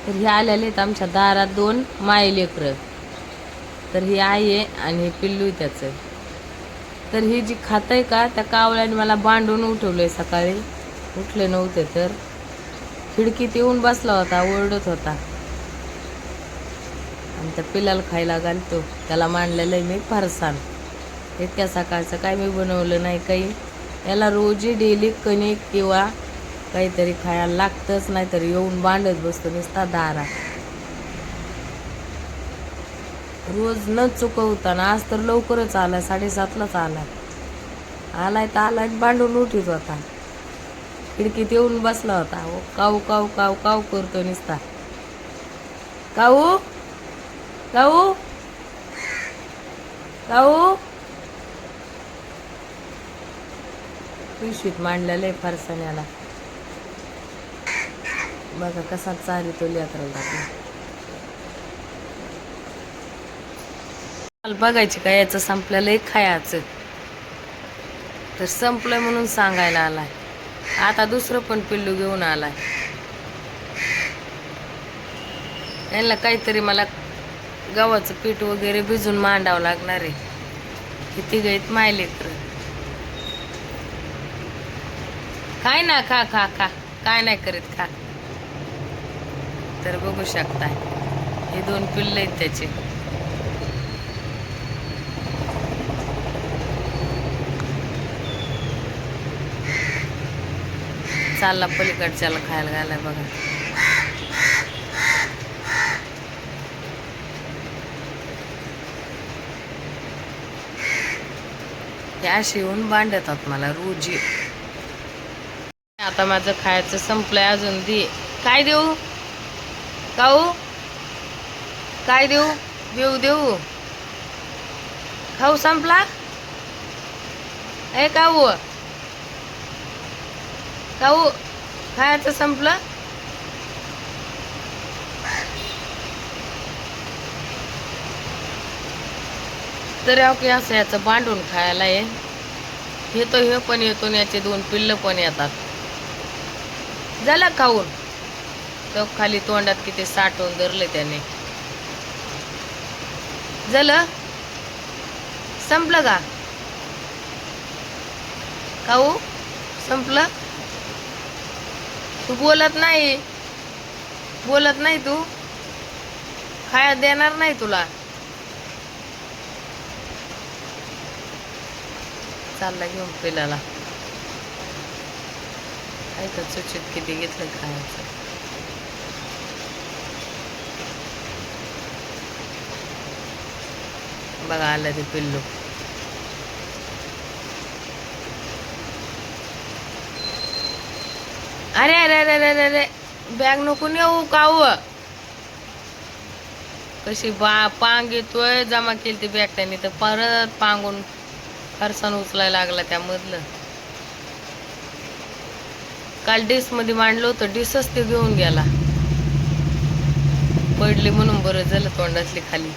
तर हे आलेले आहेत आमच्या दारात 2 मायलेकरं. तर ही आई आहे आणि हे पिल्लू आहे त्याचं. तर ही जी खातंय का त्या कावळ्याने मला बांधून उठवलंय सकाळी. उठले नव्हते तर खिडकीत येऊन बसला होता, ओरडत होता. आणि त्या पिल्लाला खायला घालतो. त्याला मांडलेलं आहे मी फरसाण. इतक्या सकाळचं काय मी बनवलं नाही काही. याला रोजी डेली कणिक किंवा काहीतरी खायला लागतंच, नाहीतर येऊन बांधत बसतो नुसता दारात. रोज न चुकवताना आज तर लवकरच आलाय, 7:30लाच आलाय. आलाय तर आलाय बांधून उठीत होता. खिडकीत येऊन बसला होता. काऊ काऊ काऊ काऊ करतो नुसता. काऊ काऊ काऊ. पिशवीत मांडलेलं आहे फरसाण्याला. बघा कसा चारितो लेकराला. बघायची का याचं संपलेलं आहे खायचं. तर संपलंय म्हणून सांगायला आलाय. आता दुसरं पण पिल्लू घेऊन आलाय. यांना काहीतरी मला गव्हाचं पीठ वगैरे भिजून मांडावं लागणार आहे. किती गैत मायलेकरं. काय ना खा खा खा, काय नाही करीत खा. तर बघू शकता हे 2 पिल्ले आहेत त्याचे. चालला पलीकडच्याला खायला घालाय बघा. हे असे येऊन बांधतात मला रोजी. आता माझं खायचं संपलंय, अजून दे. काय देऊ काऊ, काय देऊ देऊ देऊ. खाऊ संपला. ए काऊ काऊ, खायचं संपलं. तर की असं याचं बांधून खायला आहे. हे तो हे पण येतो आणि याचे 2 पिल्लं पण येतात. झालं खाऊन. तो खाली तोंडात किती साठवून धरले त्याने. झालं संपलं का खाऊ, संपलं. तू बोलत नाही, बोलत नाही तू. खाया देणार नाही तुला. चालला घेऊन पिलाला. काय तर चुचित किती घेतलं खायचं. बघा आलं ते पिल्लू. अरे अरे अरे अरे अरे, बॅग नको नेऊ काऊ. कशी पांग येतोय. जमा केली ती बॅग त्यांनी तर परत पांगून फरसाण उचलायला लागला त्यामधलं. काल डिस मध्ये मांडलं होतं, डिसच ते घेऊन गेला. पडली म्हणून बरं झालं तोंडातली खाली.